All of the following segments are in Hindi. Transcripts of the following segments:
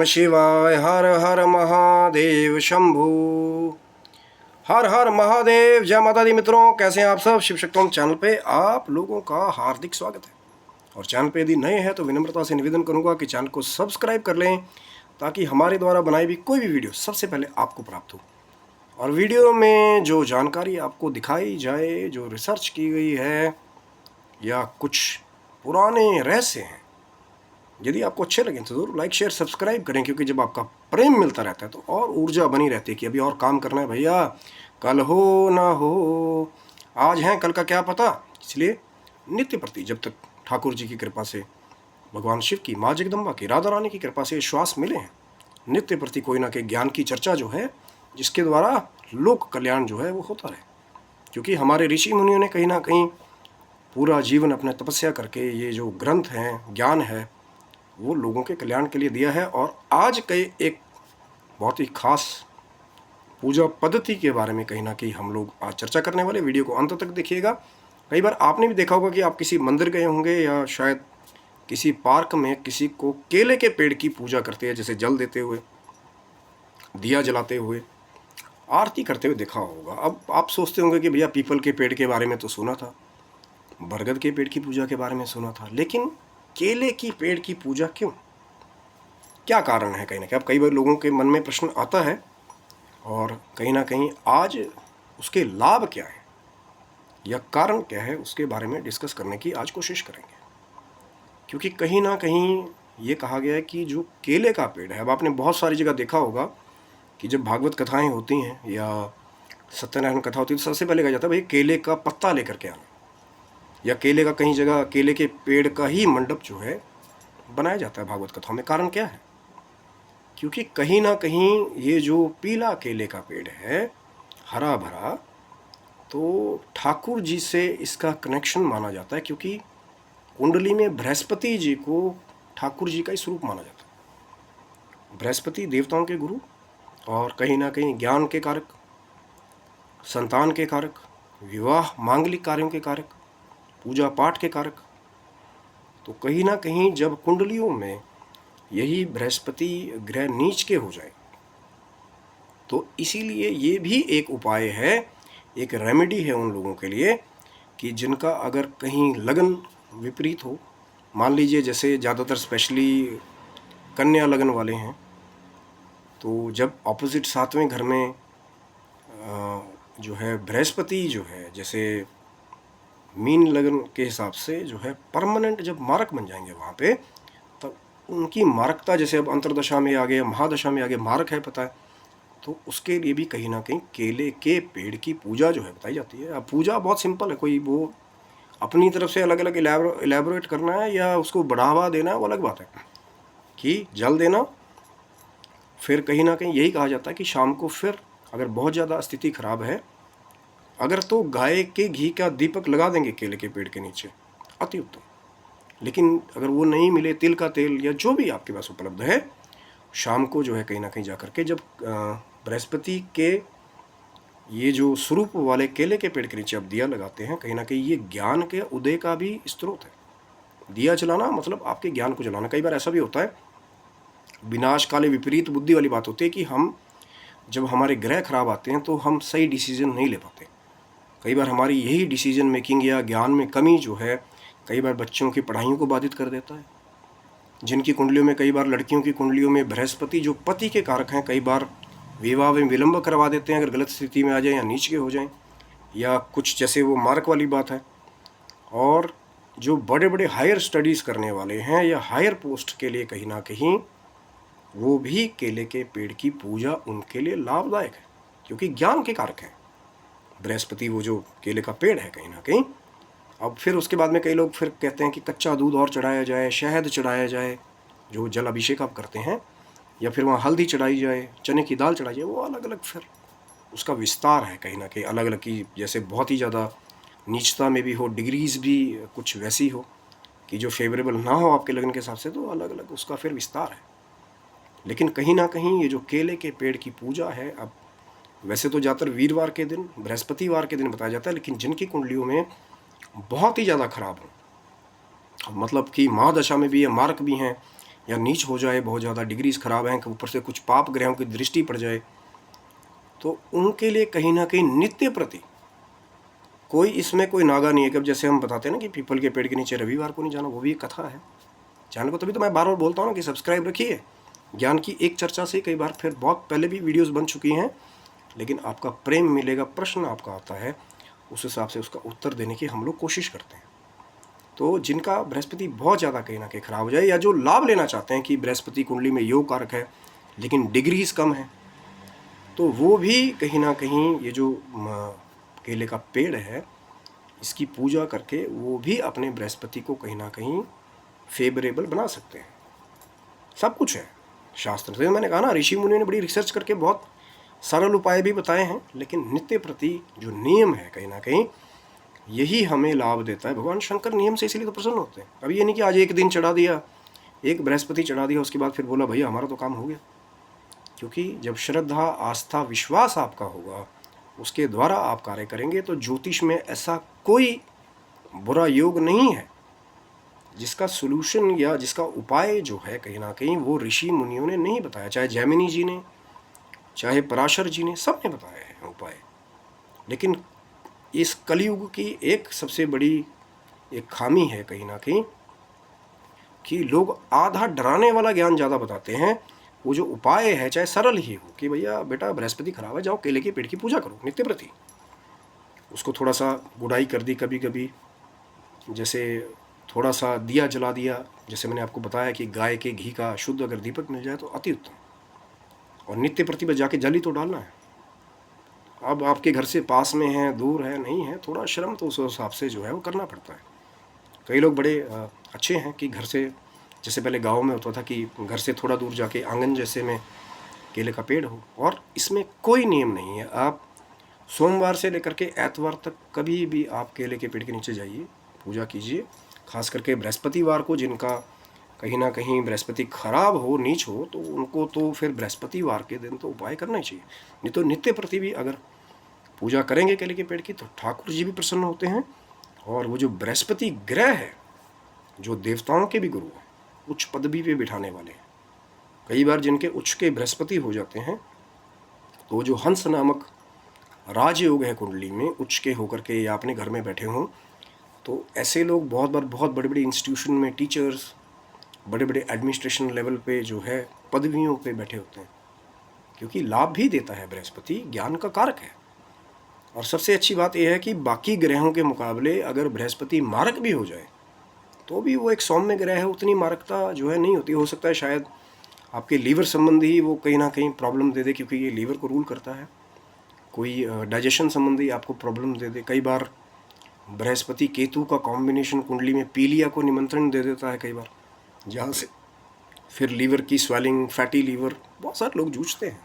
नमः शिवाय। हर हर महादेव शंभू। हर हर महादेव। जय माता दी मित्रों, कैसे हैं आप सब। शिव शक्ति चैनल पे आप लोगों का हार्दिक स्वागत है। और चैनल पे यदि नए हैं तो विनम्रता से निवेदन करूंगा कि चैनल को सब्सक्राइब कर लें ताकि हमारे द्वारा बनाई हुई कोई भी वीडियो सबसे पहले आपको प्राप्त हो। और वीडियो में जो जानकारी आपको दिखाई जाए, जो रिसर्च की गई है या कुछ पुराने रहस्य हैं, यदि आपको अच्छे लगें तो ज़रूर लाइक शेयर सब्सक्राइब करें, क्योंकि जब आपका प्रेम मिलता रहता है तो और ऊर्जा बनी रहती है कि अभी और काम करना है भैया, कल हो ना हो, आज हैं कल का क्या पता। इसलिए नित्य प्रति जब तक ठाकुर जी की कृपा से, भगवान शिव की, माँ जगदम्बा की, राधा रानी की कृपा से श्वास मिले हैं, नित्य प्रति कोई ना कोई ज्ञान की चर्चा जो है, जिसके द्वारा लोक कल्याण जो है वो होता रहे। क्योंकि हमारे ऋषि मुनियों ने कहीं ना कहीं पूरा जीवन अपने तपस्या करके ये जो ग्रंथ हैं, ज्ञान है, वो लोगों के कल्याण के लिए दिया है। और आज के एक बहुत ही खास पूजा पद्धति के बारे में कहीं ना कहीं हम लोग आज चर्चा करने वाले। वीडियो को अंत तक देखिएगा। कई बार आपने भी देखा होगा कि आप किसी मंदिर गए होंगे या शायद किसी पार्क में किसी को केले के पेड़ की पूजा करते हैं, जैसे जल देते हुए, दिया जलाते हुए, आरती करते हुए देखा होगा। अब आप सोचते होंगे कि भैया पीपल के पेड़ के बारे में तो सुना था, बरगद के पेड़ की पूजा के बारे में सुना था, लेकिन केले की पेड़ की पूजा क्यों, क्या कारण है। कहीं ना कहीं अब कई बार लोगों के मन में प्रश्न आता है, और कहीं ना कहीं आज उसके लाभ क्या है या कारण क्या है, उसके बारे में डिस्कस करने की आज कोशिश करेंगे। क्योंकि कहीं ना कहीं ये कहा गया है कि जो केले का पेड़ है, अब आपने बहुत सारी जगह देखा होगा कि जब भागवत कथाएं होती हैं या सत्यनारायण कथा होती है तो सबसे पहले कहा जाता है भाई केले का पत्ता लेकर के आना, या केले का, कहीं जगह केले के पेड़ का ही मंडप जो है बनाया जाता है भागवत कथाओं में। कारण क्या है, क्योंकि कहीं ना कहीं ये जो पीला केले का पेड़ है, हरा भरा, तो ठाकुर जी से इसका कनेक्शन माना जाता है। क्योंकि कुंडली में बृहस्पति जी को ठाकुर जी का ही स्वरूप माना जाता है। बृहस्पति देवताओं के गुरु और कहीं ना कहीं ज्ञान के कारक, संतान के कारक, विवाह मांगलिक कार्यों के कारक, पूजा पाठ के कारक। तो कहीं ना कहीं जब कुंडलियों में यही बृहस्पति ग्रह नीच के हो जाए, तो इसीलिए ये भी एक उपाय है, एक रेमेडी है उन लोगों के लिए कि जिनका अगर कहीं लगन विपरीत हो। मान लीजिए जैसे ज़्यादातर स्पेशली कन्या लगन वाले हैं, तो जब ऑपोजिट सातवें घर में जो है बृहस्पति जो है, जैसे मीन लगन के हिसाब से जो है परमानेंट जब मारक बन जाएंगे वहाँ पे, तब उनकी मारकता, जैसे अब अंतरदशा में आ गए, महादशा में आ गए, मारक है पता है, तो उसके लिए भी कहीं ना कहीं केले के पेड़ की पूजा जो है बताई जाती है। अब पूजा बहुत सिंपल है, कोई वो अपनी तरफ से अलग अलग इलेबोरेट करना है या उसको बढ़ावा देना है वो अलग बात है। कि जल देना, फिर कहीं ना कहीं यही कहा जाता है कि शाम को फिर अगर बहुत ज़्यादा स्थिति खराब है, अगर तो गाय के घी का दीपक लगा देंगे केले के पेड़ के नीचे, अति उत्तम। लेकिन अगर वो नहीं मिले, तिल का तेल या जो भी आपके पास उपलब्ध है, शाम को जो है कहीं ना कहीं जा करके जब बृहस्पति के ये जो स्वरूप वाले केले के पेड़ के नीचे आप दिया लगाते हैं, कहीं ना कहीं ये ज्ञान के उदय का भी स्रोत है। दिया जलाना मतलब आपके ज्ञान को जलाना। कई बार ऐसा भी होता है, विनाश काले विपरीत बुद्धि वाली बात होती है कि हम जब हमारे ग्रह खराब आते हैं तो हम सही डिसीजन नहीं ले पाते। कई बार हमारी यही डिसीजन मेकिंग या ज्ञान में कमी जो है, कई बार बच्चों की पढ़ाइयों को बाधित कर देता है। जिनकी कुंडलियों में, कई बार लड़कियों की कुंडलियों में बृहस्पति जो पति के कारक हैं, कई बार विवाह में विलंब करवा देते हैं अगर गलत स्थिति में आ जाए या नीच के हो जाएं, या कुछ जैसे वो मार्क वाली बात है। और जो बड़े बड़े हायर स्टडीज़ करने वाले हैं या हायर पोस्ट के लिए कहीं ना कहीं वो भी केले के पेड़ की पूजा उनके लिए लाभदायक है, क्योंकि ज्ञान के कारक हैं बृहस्पति, वो जो केले का पेड़ है कहीं ना कहीं। अब फिर उसके बाद में कई लोग फिर कहते हैं कि कच्चा दूध और चढ़ाया जाए, शहद चढ़ाया जाए, जो जल अभिषेक आप करते हैं, या फिर वहाँ हल्दी चढ़ाई जाए, चने की दाल चढ़ाई जाए, वो अलग अलग फिर उसका विस्तार है कहीं ना कहीं अलग अलग की। जैसे बहुत ही ज़्यादा नीचता में भी हो, डिग्रीज़ भी कुछ वैसी हो कि जो फेवरेबल ना हो आपके लगन के हिसाब से, तो अलग अलग उसका फिर विस्तार है। लेकिन कहीं ना कहीं ये जो केले के पेड़ की पूजा है, अब वैसे तो ज़्यादातर वीरवार के दिन, बृहस्पतिवार के दिन बताया जाता है, लेकिन जिनकी कुंडलियों में बहुत ही ज़्यादा खराब हो, मतलब कि महादशा में भी है, मार्क भी हैं, या नीच हो जाए, बहुत ज़्यादा डिग्रीज खराब हैं, कि ऊपर से कुछ पाप ग्रहों की दृष्टि पड़ जाए, तो उनके लिए कहीं ना कहीं नित्य प्रति कोई इसमें कोई नागा नहीं है। कि अब जैसे हम बताते हैं ना कि पीपल के पेड़ के नीचे रविवार को नहीं जाना, वो भी एक कथा है। चैनल को तभी तो मैं बार बार बोलता हूँ ना कि सब्सक्राइब रखिए। ज्ञान की एक चर्चा से कई बार फिर बहुत पहले भी वीडियोस बन चुकी हैं, लेकिन आपका प्रेम मिलेगा, प्रश्न आपका आता है, उस हिसाब से उसका उत्तर देने की हम लोग कोशिश करते हैं। तो जिनका बृहस्पति बहुत ज़्यादा कहीं ना कहीं खराब हो जाए, या जो लाभ लेना चाहते हैं कि बृहस्पति कुंडली में योग कारक है लेकिन डिग्रीज कम है, तो वो भी कहीं ना कहीं ये जो केले का पेड़ है इसकी पूजा करके वो भी अपने बृहस्पति को कहीं ना कहीं फेवरेबल बना सकते हैं। सब कुछ है शास्त्र से। मैंने कहा ना, ऋषि मुनि ने बड़ी रिसर्च करके बहुत सरल उपाय भी बताए हैं, लेकिन नित्य प्रति जो नियम है कहीं ना कहीं यही हमें लाभ देता है। भगवान शंकर नियम से इसीलिए तो प्रसन्न होते हैं। अब ये नहीं कि आज एक दिन चढ़ा दिया, एक बृहस्पति चढ़ा दिया, उसके बाद फिर बोला भैया हमारा तो काम हो गया। क्योंकि जब श्रद्धा, आस्था, विश्वास आपका होगा, उसके द्वारा आप कार्य करेंगे, तो ज्योतिष में ऐसा कोई बुरा योग नहीं है जिसका सोल्यूशन या जिसका उपाय जो है कहीं ना कहीं वो ऋषि मुनियों ने नहीं बताया। चाहे जैमिनी जी ने, चाहे पराशर जी ने, सब ने बताया है उपाय। लेकिन इस कलयुग की एक सबसे बड़ी एक खामी है कहीं ना कहीं कि लोग आधा डराने वाला ज्ञान ज़्यादा बताते हैं। वो जो उपाय है चाहे सरल ही हो कि भैया बेटा बृहस्पति खराब है, जाओ केले के पेड़ की पूजा करो नित्य प्रति, उसको थोड़ा सा गुड़ाई कर दी, कभी कभी जैसे थोड़ा सा दिया जला दिया, जैसे मैंने आपको बताया कि गाय के घी का शुद्ध अगर दीपक मिल जाए तो अति उत्तम। और नित्य प्रति बस जाके जल ही तो डालना है। अब आपके घर से पास में है, दूर है, नहीं है, थोड़ा श्रम तो उस हिसाब से जो है वो करना पड़ता है। कई लोग बड़े अच्छे हैं कि घर से, जैसे पहले गांव में होता था कि घर से थोड़ा दूर जाके आंगन जैसे में केले का पेड़ हो, और इसमें कोई नियम नहीं है। आप सोमवार से लेकर के एतवार तक कभी भी आप केले के पेड़ के नीचे जाइए, पूजा कीजिए। खास करके बृहस्पतिवार को, जिनका कहीं ना कहीं बृहस्पति खराब हो, नीच हो, तो उनको तो फिर बृहस्पतिवार के दिन तो उपाय करना ही चाहिए। नहीं तो नित्य प्रति भी अगर पूजा करेंगे केले के पेड़ की तो ठाकुर जी भी प्रसन्न होते हैं। और वो जो बृहस्पति ग्रह है, जो देवताओं के भी गुरु हैं, उच्च पदवी पे बिठाने वाले हैं, कई बार जिनके उच्च के बृहस्पति हो जाते हैं, तो जो हंस नामक राजयोग है कुंडली में, उच्च के होकर के या अपने घर में बैठे हों, तो ऐसे लोग बहुत बार बहुत बड़े बड़े इंस्टीट्यूशन में टीचर्स, बड़े बड़े एडमिनिस्ट्रेशन लेवल पे जो है पदवियों पे बैठे होते हैं। क्योंकि लाभ भी देता है बृहस्पति, ज्ञान का कारक है। और सबसे अच्छी बात यह है कि बाकी ग्रहों के मुकाबले अगर बृहस्पति मारक भी हो जाए तो भी वो एक सौम्य ग्रह है, उतनी मारकता जो है नहीं होती। हो सकता है शायद आपके लीवर संबंधी वो कहीं ना कहीं प्रॉब्लम दे दे, क्योंकि ये लीवर को रूल करता है। कोई डाइजेशन संबंधी आपको प्रॉब्लम दे दे। कई बार बृहस्पति केतु का कॉम्बिनेशन कुंडली में पीलिया को निमंत्रण दे देता है कई बार, जहाँ से फिर लीवर की स्वेलिंग, फैटी लीवर, बहुत सारे लोग जूझते हैं।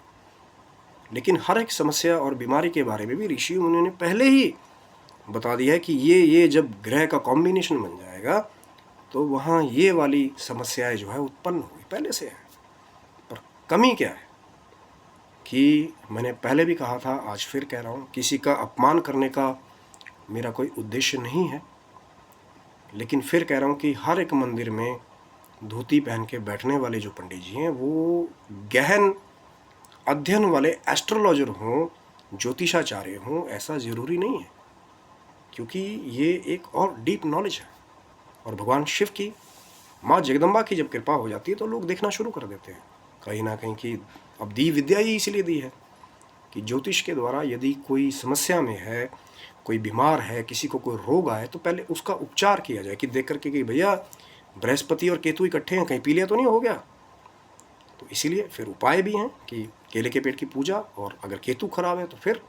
लेकिन हर एक समस्या और बीमारी के बारे में भी ऋषि मुनियों ने पहले ही बता दिया है कि ये जब ग्रह का कॉम्बिनेशन बन जाएगा तो वहाँ ये वाली समस्याएं जो है उत्पन्न हुई पहले से है। पर कमी क्या है कि मैंने पहले भी कहा था, आज फिर कह रहा हूँ, किसी का अपमान करने का मेरा कोई उद्देश्य नहीं है। लेकिन फिर कह रहा हूँ कि हर एक मंदिर में धोती पहन के बैठने वाले जो पंडित जी हैं वो गहन अध्ययन वाले एस्ट्रोलॉजर हों, ज्योतिषाचार्य हों, ऐसा ज़रूरी नहीं है। क्योंकि ये एक और डीप नॉलेज है। और भगवान शिव की, माँ जगदम्बा की जब कृपा हो जाती है तो लोग देखना शुरू कर देते हैं कहीं ना कहीं कि अब दी विद्या ही इसीलिए दी है कि ज्योतिष के द्वारा यदि कोई समस्या में है, कोई बीमार है, किसी को कोई रोग आए, तो पहले उसका उपचार किया जाए कि देख करके कि भैया बृहस्पति और केतु इकट्ठे हैं, कहीं पीलिया तो नहीं हो गया। तो इसीलिए फिर उपाय भी हैं कि केले के पेड़ की पूजा, और अगर केतु खराब है तो फिर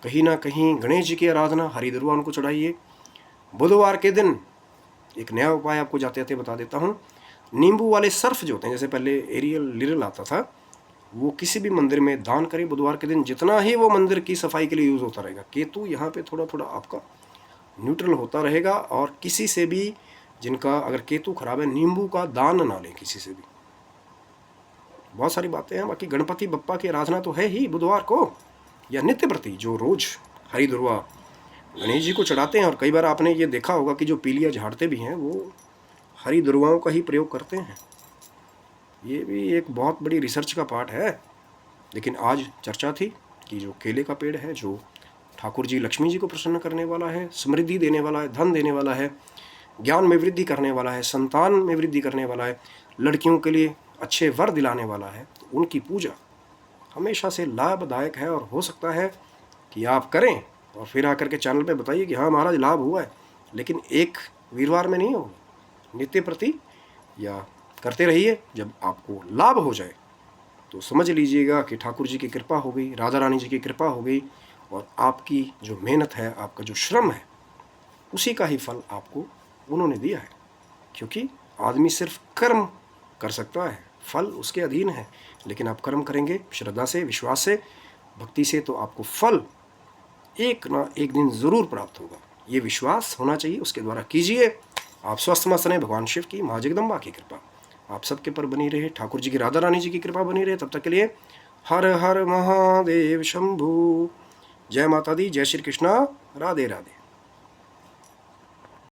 कहीं ना कहीं गणेश जी की आराधना, हरी दरुआ उनको चढ़ाइए। बुधवार के दिन एक नया उपाय आपको जाते जाते बता देता हूँ। नींबू वाले सर्फ जो होते हैं, जैसे पहले एरियल लिरल आता था, वो किसी भी मंदिर में दान करें बुधवार के दिन, जितना ही वो मंदिर की सफाई के लिए यूज़ होता रहेगा। केतु यहाँ पे थोड़ा थोड़ा आपका न्यूट्रल होता रहेगा। और किसी से भी जिनका अगर केतु खराब है, नींबू का दान ना लें किसी से भी। बहुत सारी बातें हैं। बाकी गणपति बप्पा की आराधना तो है ही बुधवार को, या नित्य प्रति जो रोज हरी दुर्वा गणेश जी को चढ़ाते हैं। और कई बार आपने ये देखा होगा कि जो पीलिया झाड़ते भी हैं वो हरी दुर्वाओं का ही प्रयोग करते हैं। ये भी एक बहुत बड़ी रिसर्च का पार्ट है। लेकिन आज चर्चा थी कि जो केले का पेड़ है, जो ठाकुर जी लक्ष्मी जी को प्रसन्न करने वाला है, समृद्धि देने वाला है, धन देने वाला है, ज्ञान में वृद्धि करने वाला है, संतान में वृद्धि करने वाला है, लड़कियों के लिए अच्छे वर दिलाने वाला है, तो उनकी पूजा हमेशा से लाभदायक है। और हो सकता है कि आप करें और फिर आकर के चैनल पे बताइए कि हाँ महाराज लाभ हुआ है, लेकिन एक वीरवार में नहीं होगा, नित्य प्रति या करते रहिए। जब आपको लाभ हो जाए तो समझ लीजिएगा कि ठाकुर जी की कृपा हो गई, राधा रानी जी की कृपा हो गई, और आपकी जो मेहनत है, आपका जो श्रम है, उसी का ही फल आपको उन्होंने दिया है। क्योंकि आदमी सिर्फ कर्म कर सकता है, फल उसके अधीन है। लेकिन आप कर्म करेंगे श्रद्धा से, विश्वास से, भक्ति से, तो आपको फल एक ना एक दिन ज़रूर प्राप्त होगा। ये विश्वास होना चाहिए, उसके द्वारा कीजिए। आप स्वस्थ मस्त रहें, भगवान शिव की, माँ जगदम्बा की कृपा आप सबके पर बनी रहे, ठाकुर जी की, राधा रानी जी की कृपा बनी रहे। तब तक के लिए हर हर महादेव शंभू। जय माता दी, जय श्री कृष्णा, राधे राधे।